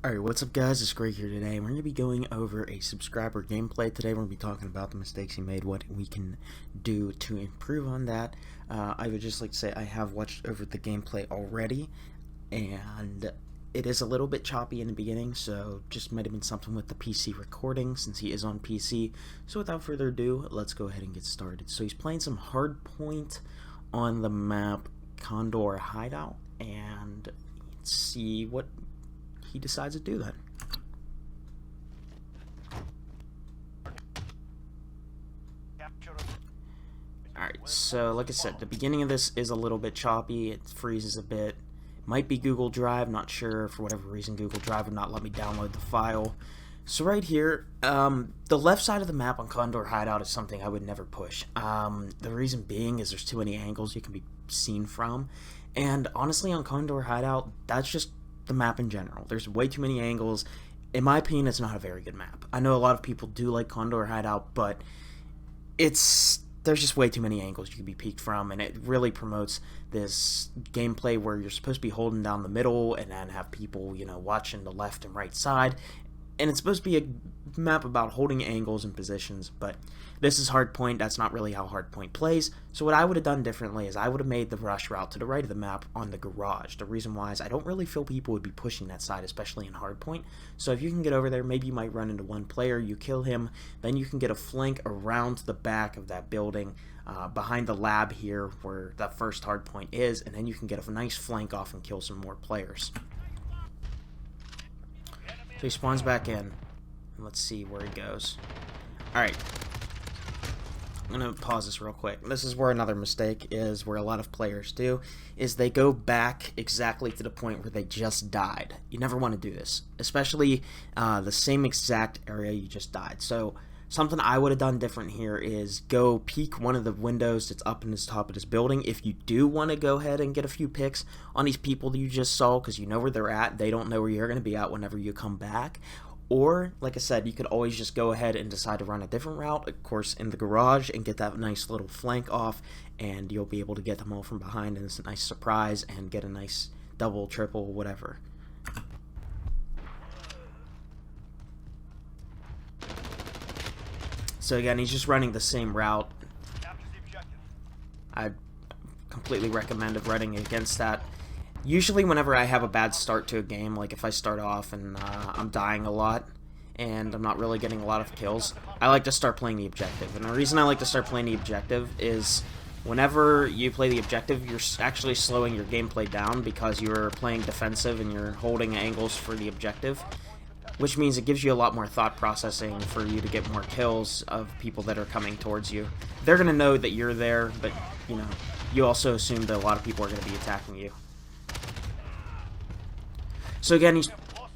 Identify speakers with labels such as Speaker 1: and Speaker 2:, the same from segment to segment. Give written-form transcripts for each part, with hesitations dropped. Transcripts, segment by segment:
Speaker 1: Alright, what's up guys, it's Greg here today, and we're going to be going over a subscriber gameplay today. We're going to be talking about the mistakes he made, what we can do to improve on that. I would just like to say I have watched over the gameplay already, and it is a little bit choppy in the beginning, so just might have been something with the PC recording since he is on PC. So without further ado, let's go ahead and get started. So he's playing some hardpoint on the map Condor Hideout, and let's see what he decides to do then. Alright, so like I said, the beginning of this is a little bit choppy, it freezes a bit. Might be Google Drive, not sure. For whatever reason, Google Drive would not let me download the file. So right here, the left side of the map on Condor Hideout is something I would never push. The reason being is there's too many angles you can be seen from. And honestly, on Condor Hideout, that's just the map in general. There's way too many angles. In my opinion, it's not a very good map. I know a lot of people do like Condor Hideout, but there's just way too many angles you can be peeked from, and it really promotes this gameplay where you're supposed to be holding down the middle and then have people, you know, watching the left and right side. And it's supposed to be a map about holding angles and positions, but this is hardpoint. That's not really how hardpoint plays. So what I would have done differently is I would have made the rush route to the right of the map on the garage. The reason why is I don't really feel people would be pushing that side, especially in hardpoint. So if you can get over there, maybe you might run into one player, you kill him, then you can get a flank around the back of that building, behind the lab here where that first hardpoint is, and then you can get a nice flank off and kill some more players. So he spawns back in. Let's see where he goes. Alright. I'm going to pause this real quick. This is where another mistake is, where a lot of players do, is they go back exactly to the point where they just died. You never want to do this. Especially the same exact area you just died. So something I would have done different here is go peek one of the windows that's up in the top of this building. If you do want to go ahead and get a few picks on these people that you just saw, because you know where they're at, they don't know where you're going to be at whenever you come back. Or, like I said, you could always just go ahead and decide to run a different route, of course, in the garage, and get that nice little flank off, and you'll be able to get them all from behind, and it's a nice surprise, and get a nice double, triple, whatever. So again, he's just running the same route. I completely recommend running against that. Usually whenever I have a bad start to a game, like if I start off and I'm dying a lot and I'm not really getting a lot of kills, I like to start playing the objective. And the reason I like to start playing the objective is whenever you play the objective, you're actually slowing your gameplay down because you're playing defensive and you're holding angles for the objective, which means it gives you a lot more thought processing for you to get more kills of people that are coming towards you. They're going to know that you're there, but, you know, you also assume that a lot of people are going to be attacking you. So again, he's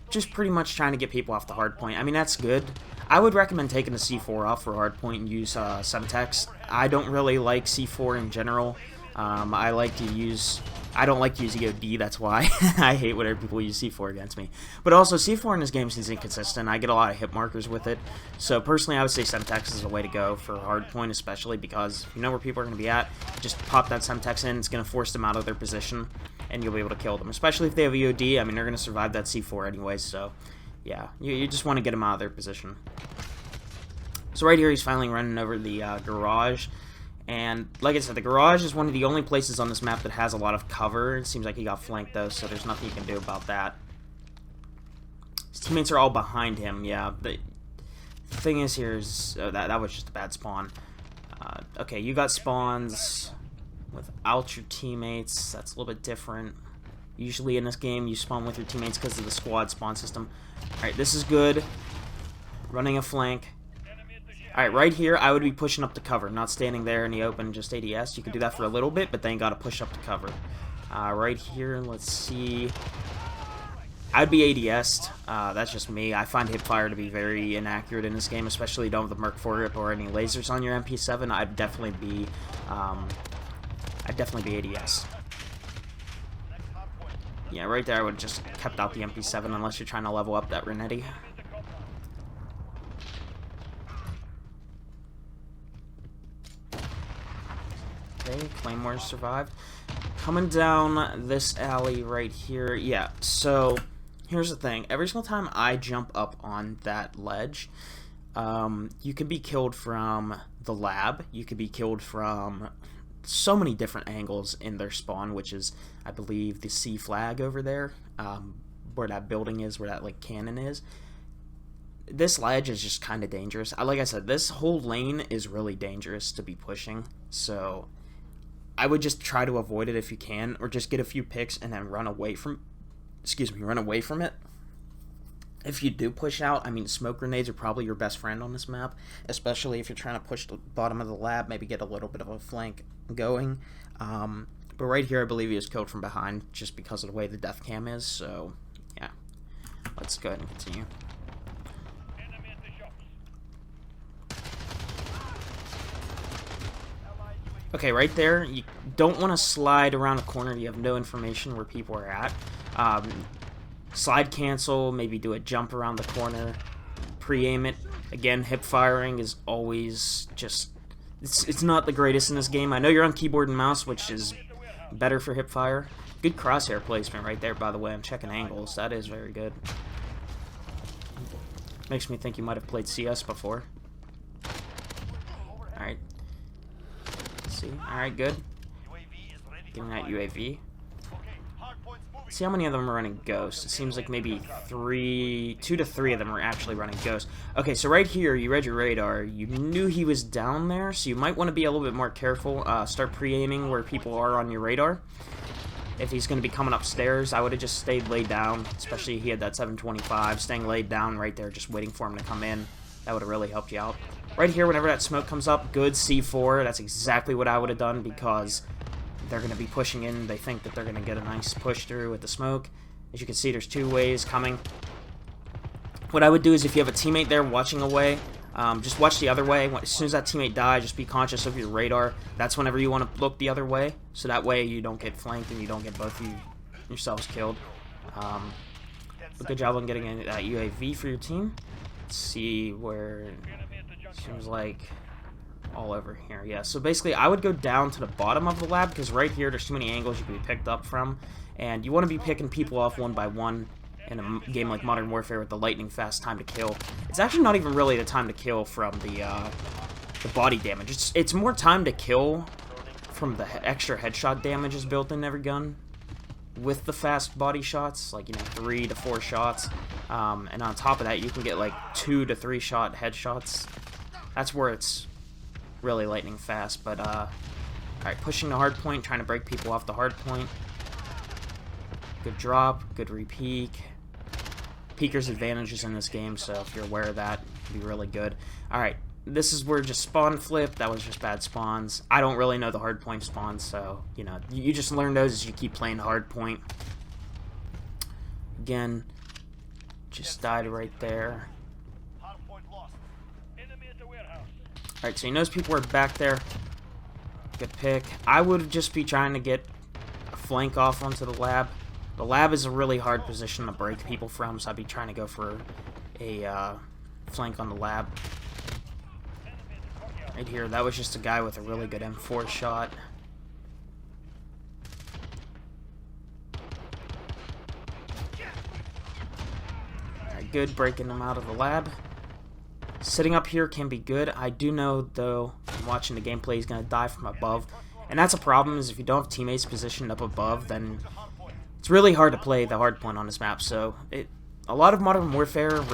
Speaker 1: just pretty much trying to get people off the hardpoint. I mean, that's good. I would recommend taking the C4 off for hardpoint and use Semtex. I don't really like C4 in general. I don't like to use EOD, that's why. I hate whenever people use C4 against me. But also, C4 in this game is inconsistent. I get a lot of hit markers with it. So personally, I would say Semtex is the way to go for hardpoint, especially because you know where people are going to be at. Just pop that Semtex in, it's going to force them out of their position, and you'll be able to kill them. Especially if they have EOD, I mean, they're going to survive that C4 anyways, so yeah. You just want to get them out of their position. So right here, he's finally running over the garage. And like I said, the garage is one of the only places on this map that has a lot of cover. It seems like he got flanked though, so there's nothing you can do about that. His teammates are all behind him, yeah. The thing is here is, that was just a bad spawn. Okay, you got spawns without your teammates. That's a little bit different. Usually in this game, you spawn with your teammates because of the squad spawn system. Alright, this is good. Running a flank. Alright, right here, I would be pushing up to cover, not standing there in the open, just ADS. You can do that for a little bit, but then you gotta push up to cover. Right here, let's see. I'd be ADS'd. That's just me. I find hipfire to be very inaccurate in this game, especially if you don't have the Merc foregrip or any lasers on your MP7. I'd definitely be ADS. Yeah, right there, I would just kept out the MP7 unless you're trying to level up that Renetti. Okay, Claymore survived. Coming down this alley right here, yeah, so Here's the thing. Every single time I jump up on that ledge, you could be killed from the lab. You could be killed from so many different angles in their spawn, which is, I believe, the C flag over there, where that building is, where that like cannon is. This ledge is just kind of dangerous. Like I said, this whole lane is really dangerous to be pushing, so I would just try to avoid it if you can, or just get a few picks and then run away from it. If you do push out, I mean, smoke grenades are probably your best friend on this map, especially if you're trying to push the bottom of the lab, maybe get a little bit of a flank going. But right here, I believe he was killed from behind just because of the way the death cam is, so yeah. Let's go ahead and continue. Okay, right there, you don't want to slide around a corner. You have no information where people are at. Slide cancel, maybe do a jump around the corner, pre-aim it. Again, hip firing is always just, it's not the greatest in this game. I know you're on keyboard and mouse, which is better for hip fire. Good crosshair placement right there, by the way. I'm checking angles. That is very good. Makes me think you might have played CS before. Alright. See? Alright, good. Getting that UAV. See how many of them are running Ghost. It seems like maybe 2 to 3 of them are actually running Ghost. Okay, so right here, you read your radar. You knew he was down there, so you might want to be a little bit more careful. Start pre-aiming where people are on your radar. If he's going to be coming upstairs, I would have just stayed laid down, especially if he had that 725. Staying laid down right there, just waiting for him to come in. That would have really helped you out. Right here, whenever that smoke comes up, good C4. That's exactly what I would have done because they're going to be pushing in. They think that they're going to get a nice push through with the smoke. As you can see, there's 2 ways coming. What I would do is if you have a teammate there watching away, just watch the other way. As soon as that teammate dies, just be conscious of your radar. That's whenever you want to look the other way, so that way you don't get flanked and you don't get both of yourselves killed. But good job on getting that UAV for your team. Let's see where it seems like all over here. Yeah, so basically I would go down to the bottom of the lab because right here there's too many angles you can be picked up from, and you want to be picking people off one by one in a game like Modern Warfare with the lightning fast time to kill. It's actually not even really the time to kill from the body damage. It's more time to kill from the extra headshot damage is built in every gun with the fast body shots, like, you know, 3 to 4 shots, and on top of that you can get like 2 to 3 shot headshots. That's where it's really lightning fast. But alright, pushing the hard point, trying to break people off the hard point. Good drop, good re-peek. Peeker's advantages in this game, so if you're aware of that, it'd be really good. Alright, this is where just spawn flip. That was just bad spawns. I don't really know the hard point spawns, so, you know, you just learn those as you keep playing hard point. Again, just died right there. Alright, so he knows people are back there. Good pick. I would just be trying to get a flank off onto the lab. The lab is a really hard position to break people from, so I'd be trying to go for a flank on the lab. Right here, that was just a guy with a really good M4 shot. Alright, good, breaking them out of the lab. Sitting up here can be good. I do know, though, from watching the gameplay, he's going to die from above. And that's a problem, is if you don't have teammates positioned up above, then it's really hard to play the hard point on this map. So a lot of Modern Warfare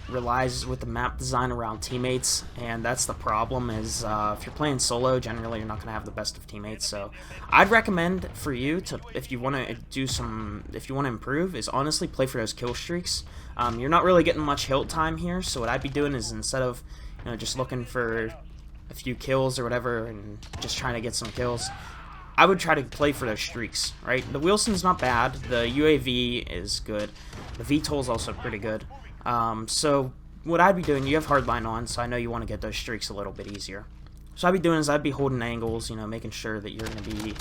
Speaker 1: relies with the map design around teammates, and that's the problem, is if you're playing solo, generally you're not going to have the best of teammates. So I'd recommend for you to, if you want to improve, is honestly play for those kill streaks. You're not really getting much hilt time here, so what I'd be doing is, instead of, you know, just looking for a few kills or whatever and just trying to get some kills, I would try to play for those streaks, right? The Wilson's not bad. The UAV is good. The VTOL's also pretty good. So what I'd be doing, you have hardline on, so I know you want to get those streaks a little bit easier. So I'd be doing is I'd be holding angles, you know, making sure that you're going to be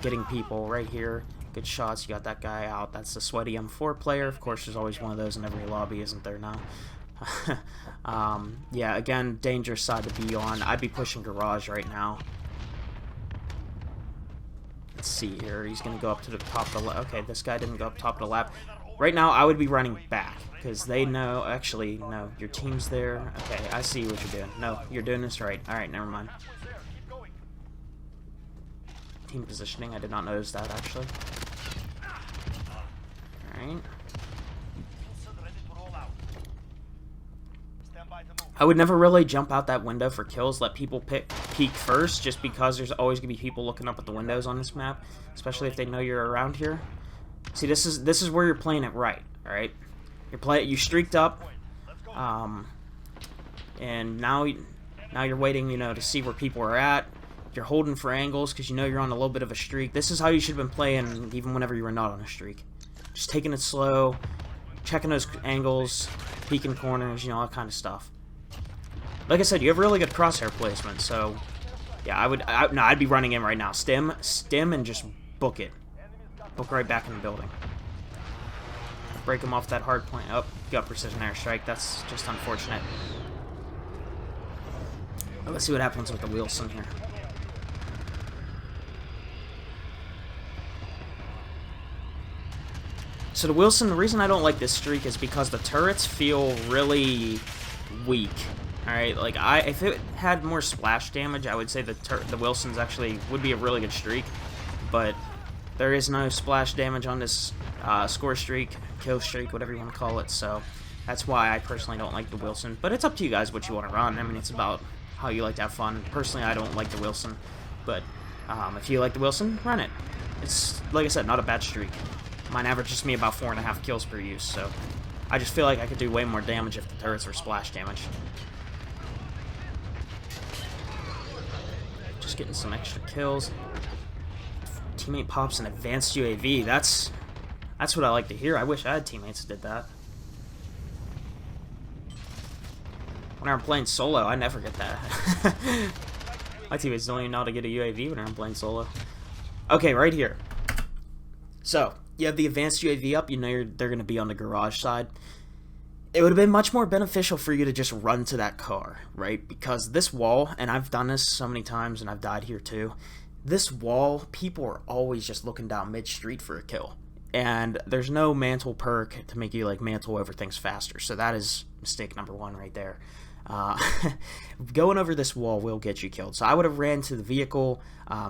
Speaker 1: getting people right here. Good shots. You got that guy out. That's the sweaty M4 player. Of course, there's always one of those in every lobby, isn't there now? Yeah, again, dangerous side to be on. I'd be pushing garage right now. Let's see here. He's going to go up to the top of the lab. Okay, this guy didn't go up top of the lab. Right now, I would be running back, because they know... Actually, no, your team's there. Okay, I see what you're doing. No, you're doing this right. Alright, never mind. Team positioning, I did not notice that, actually. Alright. I would never really jump out that window for kills, let people peek first, just because there's always going to be people looking up at the windows on this map, especially if they know you're around here. See, this is where you're playing it right, alright? You streaked up, and now you're waiting, you know, to see where people are at. You're holding for angles because you know you're on a little bit of a streak. This is how you should have been playing even whenever you were not on a streak. Just taking it slow, checking those angles, peeking corners, you know, all that kind of stuff. Like I said, you have really good crosshair placement, so yeah, I'd be running in right now. Stim, and just book it. Book right back in the building. Break him off that hard point. Oh, you got precision airstrike. That's just unfortunate. Well, let's see what happens with the Wilson here. So the Wilson, the reason I don't like this streak is because the turrets feel really weak. Alright, like, if it had more splash damage, I would say the Wilson's actually would be a really good streak, but there is no splash damage on this score streak, kill streak, whatever you want to call it, so that's why I personally don't like the Wilson. But it's up to you guys what you want to run. I mean, it's about how you like to have fun. Personally, I don't like the Wilson, but if you like the Wilson, run it. It's, like I said, not a bad streak. Mine averages me about 4.5 kills per use, so I just feel like I could do way more damage if the turrets were splash damage. Just getting some extra kills. Teammate pops an advanced UAV. That's what I like to hear. I wish I had teammates that did that. When I'm playing solo, I never get that. My teammates don't even know how to get a UAV when I'm playing solo. Okay, right here. So, you have the advanced UAV up. You know they're going to be on the garage side. It would have been much more beneficial for you to just run to that car, right? Because this wall, and I've done this so many times and I've died here too, this wall, people are always just looking down mid-street for a kill. And there's no mantle perk to make you like mantle over things faster. So that is mistake number one right there. Going over this wall will get you killed. So I would have ran to the vehicle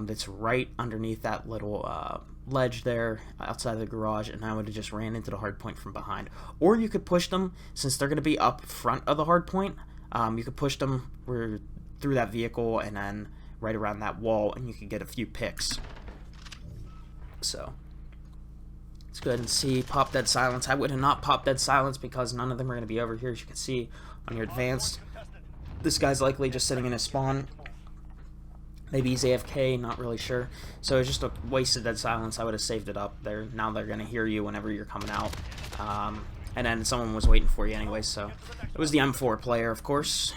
Speaker 1: that's right underneath that little ledge there outside of the garage, and I would have just ran into the hard point from behind. Or you could push them, since they're going to be up front of the hard point, you could push them through that vehicle and then right around that wall, and you could get a few picks. So let's go ahead and see. Pop dead silence. I would have not popped dead silence because none of them are going to be over here, as you can see on your advanced. This guy's likely just sitting in his spawn. Maybe he's AFK, not really sure. So it's just a wasted dead silence. I would have saved it up there. Now they're going to hear you whenever you're coming out. And then someone was waiting for you anyway, so it was the M4 player, of course.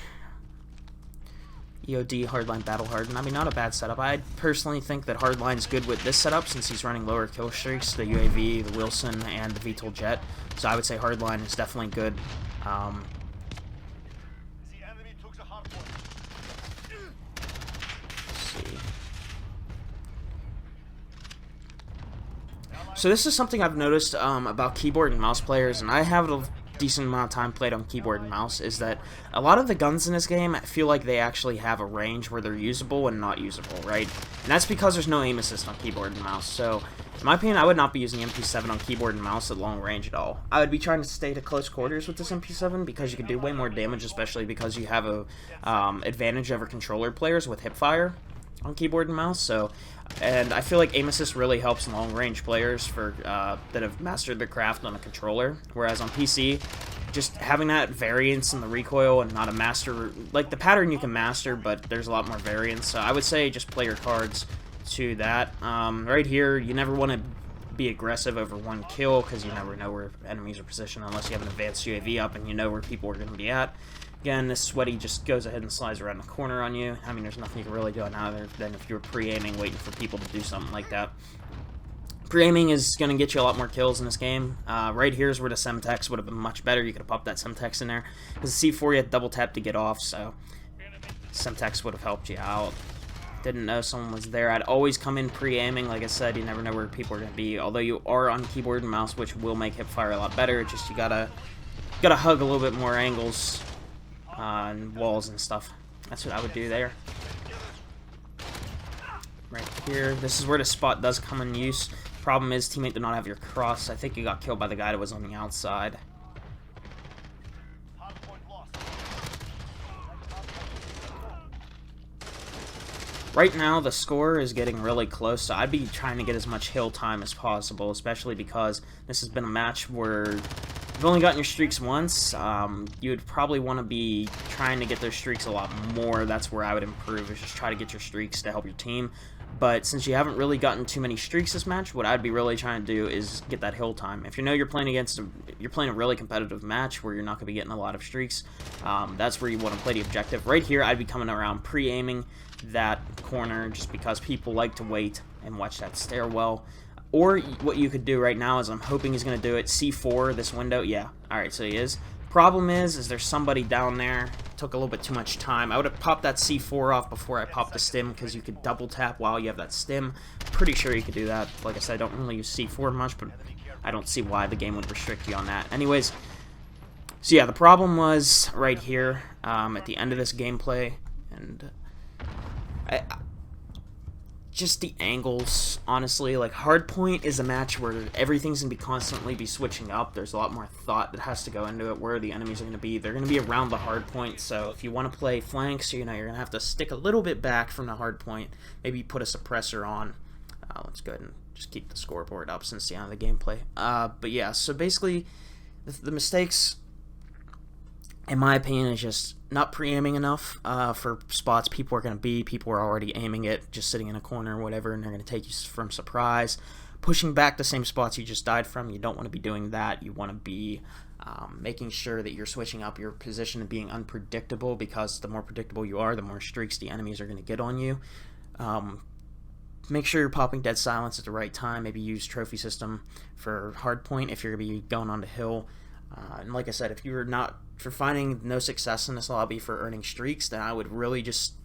Speaker 1: EOD, Hardline, Battle Harden. I mean, not a bad setup. I personally think that Hardline's good with this setup since he's running lower kill streaks, the UAV, the Wilson, and the VTOL Jet. So I would say Hardline is definitely good. So this is something I've noticed about keyboard and mouse players, and I have a decent amount of time played on keyboard and mouse, is that a lot of the guns in this game feel like they actually have a range where they're usable and not usable, right? And that's because there's no aim assist on keyboard and mouse. So in my opinion, I would not be using MP7 on keyboard and mouse at long range at all. I would be trying to stay to close quarters with this MP7 because you can do way more damage, especially because you have a advantage over controller players with hipfire on keyboard and mouse. So, and I feel like aim assist really helps long range players for that have mastered the craft on a controller, whereas on PC, just having that variance in the recoil and not a master, like the pattern you can master, but there's a lot more variance. So I would say just play your cards to that. Right here, you never want to be aggressive over one kill because you never know where enemies are positioned unless you have an advanced UAV up and you know where people are going to be at. Again, this sweaty just goes ahead and slides around the corner on you. I mean, there's nothing you can really do other than if you were pre-aiming, waiting for people to do something like that. Pre-aiming is going to get you a lot more kills in this game. Right here is where the Semtex would have been much better. You could have popped that Semtex in there. Because the C4 you had double tap to get off, so Semtex would have helped you out. Didn't know someone was there. I'd always come in pre-aiming. Like I said, you never know where people are going to be. Although you are on keyboard and mouse, which will make hipfire a lot better. It's just you gotta hug a little bit more angles and walls and stuff. That's what I would do there. Right here. This is where the spot does come in use. Problem is, teammate did not have your cross. I think you got killed by the guy that was on the outside. Right now, the score is getting really close, so I'd be trying to get as much hill time as possible, especially because this has been a match where you've only gotten your streaks once. You would probably want to be trying to get those streaks a lot more. That's where I would improve, is just try to get your streaks to help your team. But since you haven't really gotten too many streaks this match, what I'd be really trying to do is get that hill time. If you know you're playing a really competitive match where you're not going to be getting a lot of streaks, that's where you want to play the objective. Right here, I'd be coming around pre-aiming that corner just because people like to wait and watch that stairwell. Or what you could do right now is, I'm hoping he's going to do it, C4, this window. Yeah, alright, so he is. Problem is there's somebody down there. Took a little bit too much time. I would have popped that C4 off before I popped the stim, because you could double tap while you have that stim. Pretty sure you could do that. Like I said, I don't really use C4 much, but I don't see why the game would restrict you on that. Anyways, so yeah, the problem was right here at the end of this gameplay, and just the angles, honestly. Like, Hardpoint is a match where everything's going to be constantly switching up. There's a lot more thought that has to go into it, where the enemies are going to be. They're going to be around the hardpoint, so if you want to play flanks, you know, you're going to have to stick a little bit back from the hardpoint. Maybe put a suppressor on. Let's go ahead and just keep the scoreboard up since the end of the gameplay. But yeah, so basically, the mistakes, in my opinion, is just not pre-aiming enough for spots people are going to be. People are already aiming it, just sitting in a corner or whatever, and they're going to take you from surprise. Pushing back the same spots you just died from, you don't want to be doing that. You want to be making sure that you're switching up your position and being unpredictable, because the more predictable you are, the more streaks the enemies are going to get on you. Make sure you're popping dead silence at the right time. Maybe use trophy system for hardpoint if you're going to be going on the hill. And like I said, if you're finding no success in this lobby for earning streaks, then I would really just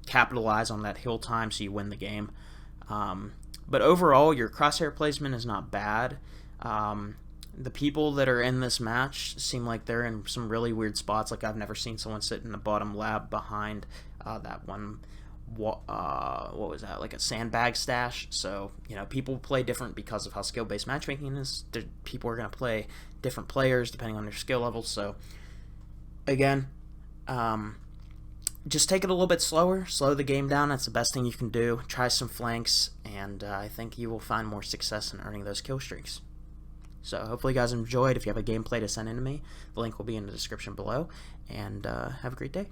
Speaker 1: capitalize on that hill time so you win the game. But overall, your crosshair placement is not bad. The people that are in this match seem like they're in some really weird spots. Like, I've never seen someone sit in the bottom lab behind that one, what was that, like a sandbag stash. So, you know, people play different because of how skill-based matchmaking is. People are going to play different players depending on their skill levels. So again, just take it a little bit slower, slow the game down. That's the best thing you can do. Try some flanks, and I think you will find more success in earning those kill streaks. So hopefully you guys enjoyed. If you have a gameplay to send in to me, the link will be in the description below, and have a great day.